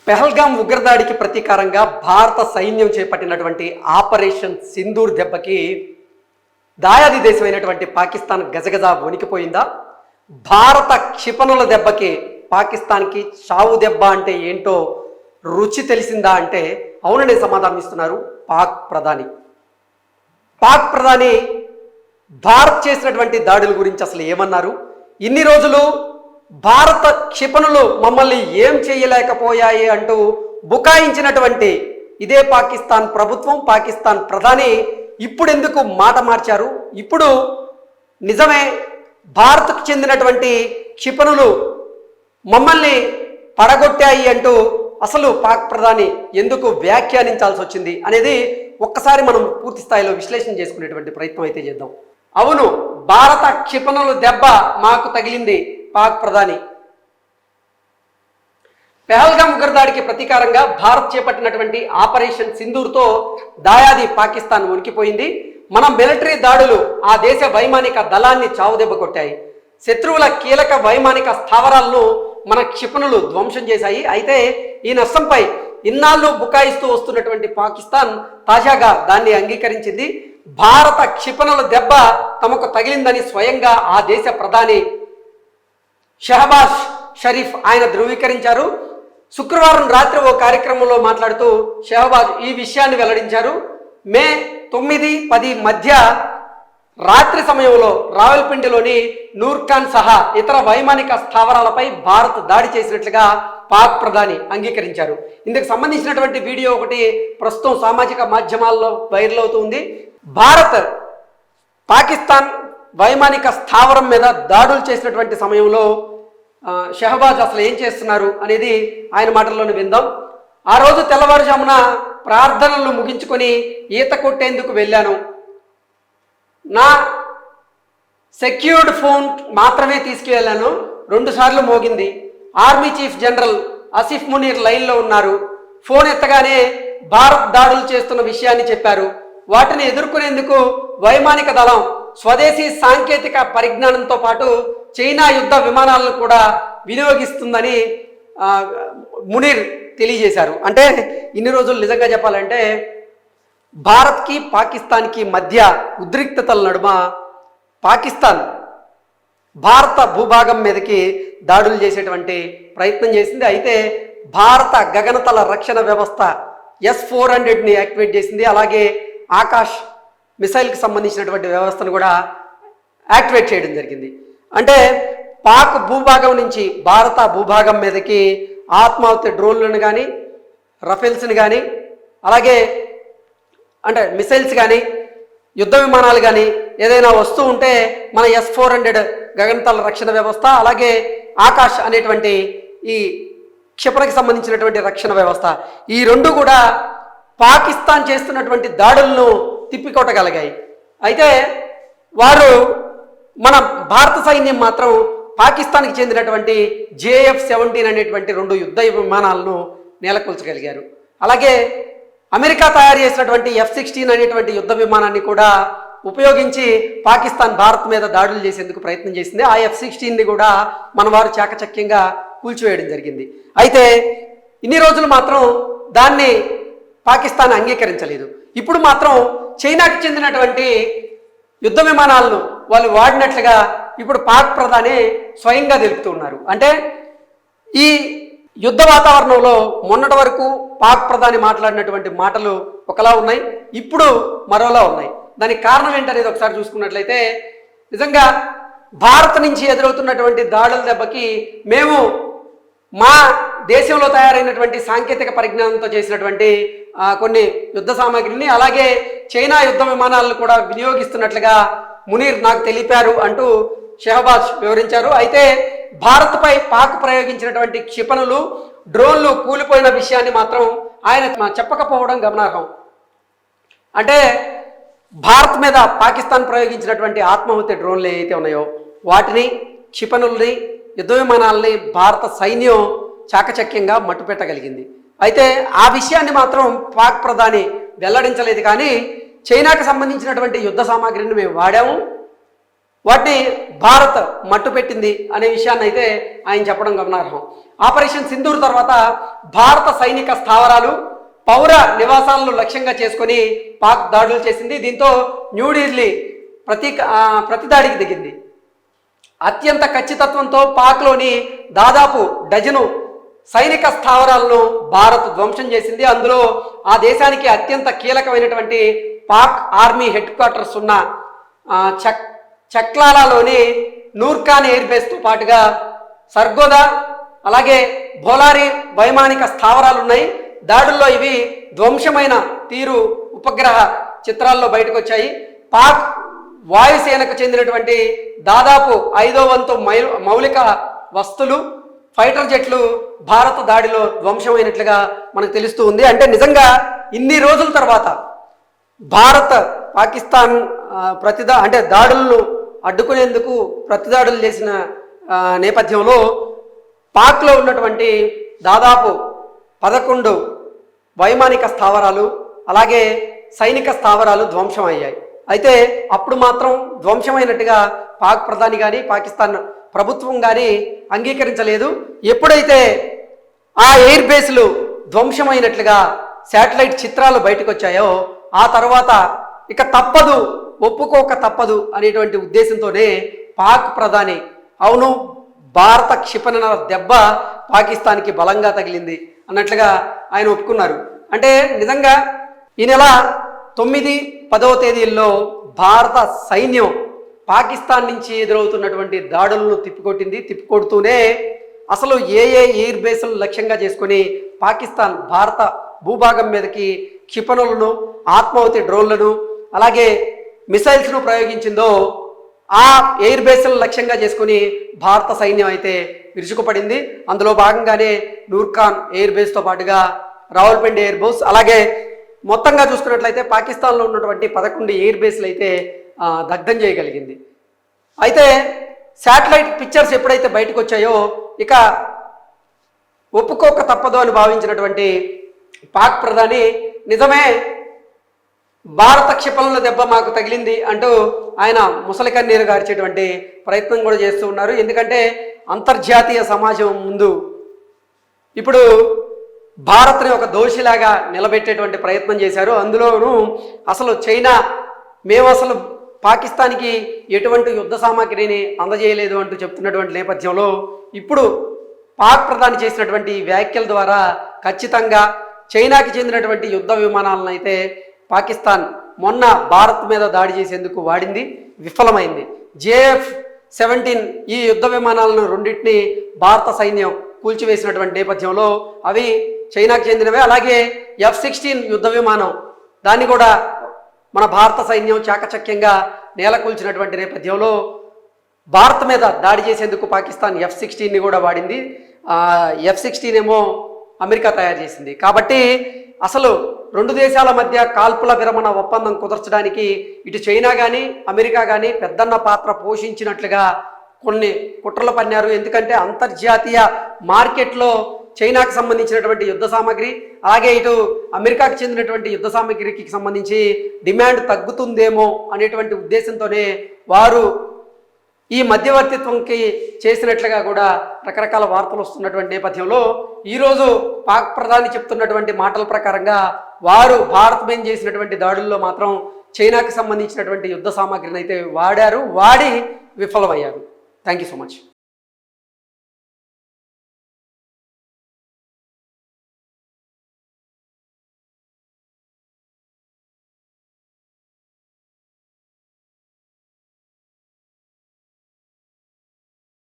పెహల్గాం ఉగ్రదాడికి ప్రతీకారంగా భారత సైన్యం చేపట్టినటువంటి ఆపరేషన్ సింధూర్ దెబ్బకి దాయాది దేశమైనటువంటి పాకిస్తాన్ గజగజ వణికిపోయిందా? భారత క్షిపణుల దెబ్బకి పాకిస్తాన్కి చావు దెబ్బ అంటే ఏంటో రుచి తెలిసిందా అంటే అవుననే సమాధానం ఇస్తున్నారు పాక్ ప్రధాని. భారత్ చేసినటువంటి దాడుల గురించి అసలు ఏమన్నారు? ఇన్ని రోజులు భారత క్షిపణులు మమ్మల్ని ఏం చేయలేకపోయాయి అంటూ బుకాయించినటువంటి ఇదే పాకిస్తాన్ ప్రభుత్వం, పాకిస్తాన్ ప్రధాని ఇప్పుడు ఎందుకు మాట మార్చారు? ఇప్పుడు నిజమే భారత్కు చెందినటువంటి క్షిపణులు మమ్మల్ని పడగొట్టాయి అంటూ అసలు పాక్ ప్రధాని ఎందుకు వ్యాఖ్యానించాల్సి వచ్చింది అనేది ఒక్కసారి మనం పూర్తి స్థాయిలో విశ్లేషణ చేసుకునేటువంటి ప్రయత్నం అయితే చేద్దాం. అవును, భారత క్షిపణుల దెబ్బ మాకు తగిలింది. పాక్ ప్రధాని పెహల్గాం ఉగ్రదాడికి ప్రతీకారంగా భారత్ చేపట్టినటువంటి ఆపరేషన్ సింధూర్తో దాయాది పాకిస్తాన్ వణికిపోయింది. మన మిలిటరీ దాడులు ఆ దేశ వైమానిక దళాన్ని చావుదెబ్బ కొట్టాయి. శత్రువుల కీలక వైమానిక స్థావరాలను మన క్షిపణులు ధ్వంసం చేశాయి. అయితే ఈ నష్టంపై ఇన్నాళ్ళు బుకాయిస్తూ వస్తున్నటువంటి పాకిస్తాన్ తాజాగా దాన్ని అంగీకరించింది. భారత క్షిపణుల దెబ్బ తమకు తగిలిందని స్వయంగా ఆ దేశ ప్రధాని షహబాజ్ షరీఫ్ ఆయన ధృవీకరించారు. శుక్రవారం రాత్రి ఓ కార్యక్రమంలో మాట్లాడుతూ షహబాజ్ ఈ విషయాన్ని వెల్లడించారు. మే 9-10 మధ్య రాత్రి సమయంలో రావల్పిండిలోని నూర్ఖాన్ సహా ఇతర వైమానిక స్థావరాలపై భారత్ దాడి చేసినట్లుగా పాక్ ప్రధాని అంగీకరించారు. ఇందుకు సంబంధించినటువంటి వీడియో ఒకటి ప్రస్తుతం సామాజిక మాధ్యమాల్లో వైరల్ అవుతుంది. భారత్ పాకిస్తాన్ వైమానిక స్థావరం మీద దాడులు చేసినటువంటి సమయంలో షహబాజ్ అసలు ఏం చేస్తున్నారు అనేది ఆయన మాటల్లోనే విందాం. ఆ రోజు తెల్లవారుజామున ప్రార్థనలు ముగించుకొని ఈత కొట్టేందుకు వెళ్ళాను. నా సెక్యూర్డ్ ఫోన్ మాత్రమే తీసుకువెళ్ళాను. 2 సార్లు మోగింది. Army chief general Asif Munir లైన్లో ఉన్నారు. ఫోన్ ఎత్తగానే భారత్ దాడులు చేస్తున్న విషయాన్ని చెప్పారు. వాటిని ఎదుర్కొనేందుకు వైమానిక దళం స్వదేశీ సాంకేతిక పరిజ్ఞానంతో పాటు చైనా యుద్ధ విమానాలను కూడా వినియోగిస్తుందని మునీర్ తెలియజేశారు. అంటే ఇన్ని రోజులు నిజంగా చెప్పాలంటే భారత్కి పాకిస్తాన్కి మధ్య ఉద్రిక్తతల నడుమ పాకిస్తాన్ భారత భూభాగం మీదకి దాడులు చేసేటువంటి ప్రయత్నం చేసింది. అయితే భారత గగనతల రక్షణ వ్యవస్థ S-400ని యాక్టివేట్ చేసింది. అలాగే ఆకాష్ మిసైల్కి సంబంధించినటువంటి వ్యవస్థను కూడా యాక్టివేట్ చేయడం జరిగింది. అంటే పాక్ భూభాగం నుంచి భారత భూభాగం మీదకి ఆత్మాహుతి డ్రోన్లను కానీ, రఫేల్స్ని కానీ, అలాగే అంటే మిసైల్స్ కానీ, యుద్ధ విమానాలు కానీ ఏదైనా వస్తూ ఉంటే మన S-400 గగనతల రక్షణ వ్యవస్థ, అలాగే ఆకాష్ అనేటువంటి ఈ క్షిపణికి సంబంధించినటువంటి రక్షణ వ్యవస్థ, ఈ రెండు కూడా పాకిస్తాన్ చేస్తున్నటువంటి దాడులను తిప్పికొట్టగలిగాయి. అయితే వారు మన భారత సైన్యం మాత్రం పాకిస్తాన్కి చెందినటువంటి JF-17 అనేటువంటి 2 యుద్ధ విమానాలను నేలకొల్చగలిగారు. అలాగే అమెరికా తయారు చేసినటువంటి F-16 అనేటువంటి యుద్ధ విమానాన్ని కూడా ఉపయోగించి పాకిస్తాన్ భారత్ మీద దాడులు చేసేందుకు ప్రయత్నం చేసింది. ఆ F-16ని కూడా మన వారు చాకచక్యంగా కూల్చివేయడం జరిగింది. అయితే ఇన్ని రోజులు మాత్రం దాన్ని పాకిస్తాన్ అంగీకరించలేదు. ఇప్పుడు మాత్రం చైనాకి చెందినటువంటి యుద్ధ విమానాలను వాళ్ళు వాడినట్లుగా ఇప్పుడు పాక్ ప్రధాని స్వయంగా తెలుపుతూ ఉన్నారు. అంటే ఈ యుద్ధ వాతావరణంలో మొన్నటి వరకు పాక్ ప్రధాని మాట్లాడినటువంటి మాటలు ఒకలా ఉన్నాయి, ఇప్పుడు మరోలా ఉన్నాయి. దానికి కారణం ఏంటనేది ఒకసారి చూసుకున్నట్లయితే నిజంగా భారత్ నుంచి ఎదురవుతున్నటువంటి దాడుల దెబ్బకి మేము మా దేశంలో తయారైనటువంటి సాంకేతిక పరిజ్ఞానంతో చేసినటువంటి కొన్ని యుద్ధ సామాగ్రిని, అలాగే చైనా యుద్ధ విమానాలను కూడా వినియోగిస్తున్నట్లుగా మునీర్ నాకు తెలిపారు అంటూ షహబాజ్ వివరించారు. అయితే భారత్పై పాక్ ప్రయోగించినటువంటి క్షిపణులు, డ్రోన్లు కూలిపోయిన విషయాన్ని మాత్రం ఆయన చెప్పకపోవడం గమనార్హం. అంటే భారత్ మీద పాకిస్తాన్ ప్రయోగించినటువంటి ఆత్మాహుతి డ్రోన్లు ఏవైతే ఉన్నాయో వాటిని, క్షిపణుల్ని, యుద్ధ విమానాలని భారత సైన్యం చాకచక్యంగా మట్టుపెట్టగలిగింది. అయితే ఆ విషయాన్ని మాత్రం పాక్ ప్రధాని వెల్లడించలేదు. కానీ చైనాకు సంబంధించినటువంటి యుద్ధ సామాగ్రిని మేము వాడాము, వాటిని భారత్ మట్టుపెట్టింది అనే విషయాన్ని అయితే ఆయన చెప్పడం గమనార్హం. ఆపరేషన్ సింధూర్ తర్వాత భారత సైనిక స్థావరాలు, పౌర నివాసాలను లక్ష్యంగా చేసుకొని పాక్ దాడులు చేసింది. దీంతో న్యూఢిల్లీ ప్రతిదాడికి దిగింది. అత్యంత ఖచ్చితత్వంతో పాక్లోని దాదాపు డజను సైనిక స్థావరాలను భారత్ ధ్వంసం చేసింది. అందులో ఆ దేశానికి అత్యంత కీలకమైనటువంటి పాక్ ఆర్మీ హెడ్ క్వార్టర్స్ ఉన్న చక్లాలాలోని నూర్ఖాన్ ఎయిర్ బేస్తో పాటుగా సర్గోదా అలాగే భోలారి వైమానిక స్థావరాలు ఉన్నాయి. దాడుల్లో ఇవి ధ్వంసమైన తీరు ఉపగ్రహ చిత్రాల్లో బయటకు వచ్చాయి. పాక్ వాయుసేనకు చెందినటువంటి దాదాపు 5వ వంతు మౌలిక వస్తువులు, ఫైటర్ జెట్లు భారత దాడిలో ధ్వంసమైనట్లుగా మనకు తెలుస్తూ ఉంది. అంటే నిజంగా ఇన్ని రోజుల తర్వాత భారత్ పాకిస్తాన్ దాడులను అడ్డుకునేందుకు ప్రతిదాడులు చేసిన నేపథ్యంలో పాక్లో ఉన్నటువంటి దాదాపు 11 వైమానిక స్థావరాలు అలాగే సైనిక స్థావరాలు ధ్వంసం అయ్యాయి. అయితే అప్పుడు మాత్రం ధ్వంసమైనట్టుగా పాక్ ప్రధాని కానీ పాకిస్తాన్ ప్రభుత్వం కానీ అంగీకరించలేదు. ఎప్పుడైతే ఆ ఎయిర్ బేస్లు ధ్వంసమైనట్లుగా శాటిలైట్ చిత్రాలు బయటకు వచ్చాయో ఆ తర్వాత ఇక తప్పదు, ఒప్పుకోక తప్పదు అనేటువంటి ఉద్దేశంతోనే పాక్ ప్రధాని అవును భారత క్షిపణుల దెబ్బ పాకిస్తాన్కి బలంగా తగిలింది అన్నట్లుగా ఆయన ఒప్పుకున్నారు. అంటే నిజంగా ఈ నెల 9, 10వ తేదీల్లో భారత సైన్యం పాకిస్తాన్ నుంచి ఎదురవుతున్నటువంటి దాడులను తిప్పికొడుతూనే అసలు ఏ ఎయిర్ బేస్లను లక్ష్యంగా చేసుకొని పాకిస్తాన్ భారత భూభాగం మీదకి క్షిపణులను, ఆత్మాహుతి డ్రోన్లను అలాగే మిసైల్స్ను ప్రయోగించిందో ఆ ఎయిర్ బేస్లను లక్ష్యంగా చేసుకుని భారత సైన్యం అయితే విరుచుకుపడింది. అందులో భాగంగానే నూర్ఖాన్ ఎయిర్ బేస్తో పాటుగా రావల్పిండి ఎయిర్ బేస్ అలాగే మొత్తంగా చూసుకున్నట్లయితే పాకిస్తాన్లో ఉన్నటువంటి 11 ఎయిర్ బేస్లు అయితే దగ్ధం చేయగలిగింది. అయితే శాటిలైట్ పిక్చర్స్ ఎప్పుడైతే బయటకు వచ్చాయో ఇక ఒప్పుకోక తప్పదు అని భావించినటువంటి పాక్ ప్రధాని నిజమే భారత క్షిపణుల దెబ్బ మాకు తగిలింది అంటూ ఆయన ముసలి కన్నీరు గార్చేటువంటి ప్రయత్నం కూడా చేస్తూ ఉన్నారు. ఎందుకంటే అంతర్జాతీయ సమాజం ముందు ఇప్పుడు భారత్ని ఒక దోషిలాగా నిలబెట్టేటువంటి ప్రయత్నం చేశారు. అందులోనూ అసలు చైనా మేము అసలు పాకిస్తాన్కి ఎటువంటి యుద్ధ సామాగ్రిని అందజేయలేదు అంటూ చెప్తున్నటువంటి నేపథ్యంలో ఇప్పుడు పాక్ ప్రధాని చేసినటువంటి వ్యాఖ్యల ద్వారా ఖచ్చితంగా చైనాకి చెందినటువంటి యుద్ధ విమానాలను అయితే పాకిస్తాన్ మొన్న భారత్ మీద దాడి చేసేందుకు వాడింది, విఫలమైంది. JF-17 ఈ యుద్ధ విమానాలను రెండింటిని భారత సైన్యం కూల్చివేసినటువంటి నేపథ్యంలో అవి చైనాకు చెందినవే. అలాగే F-16 యుద్ధ విమానం దాన్ని కూడా మన భారత సైన్యం చాకచక్యంగా నేలకూల్చినటువంటి నేపథ్యంలో భారత్ మీద దాడి చేసేందుకు పాకిస్తాన్ F-16ని కూడా వాడింది. F-16 ఏమో అమెరికా తయారు చేసింది. కాబట్టి అసలు రెండు దేశాల మధ్య కాల్పుల విరమణ ఒప్పందం కుదర్చడానికి ఇటు చైనా కానీ అమెరికా కానీ పెద్దన్న పాత్ర పోషించినట్లుగా కొన్ని కుట్రలు పన్నారు. ఎందుకంటే అంతర్జాతీయ మార్కెట్లో చైనాకు సంబంధించినటువంటి యుద్ధ సామాగ్రి అలాగే ఇటు అమెరికాకు చెందినటువంటి యుద్ధ సామాగ్రికి సంబంధించి డిమాండ్ తగ్గుతుందేమో అనేటువంటి ఉద్దేశంతోనే వారు ఈ మధ్యవర్తిత్వంకి చేసినట్లుగా కూడా రకరకాల వార్తలు వస్తున్నటువంటి నేపథ్యంలో ఈరోజు పాక్ ప్రధాని చెప్తున్నటువంటి మాటల ప్రకారంగా వారు భారత్ మీద చేసినటువంటి దాడుల్లో మాత్రం చైనాకు సంబంధించినటువంటి యుద్ధ సామాగ్రిని అయితే వాడి విఫలమయ్యారు. Thank you so much.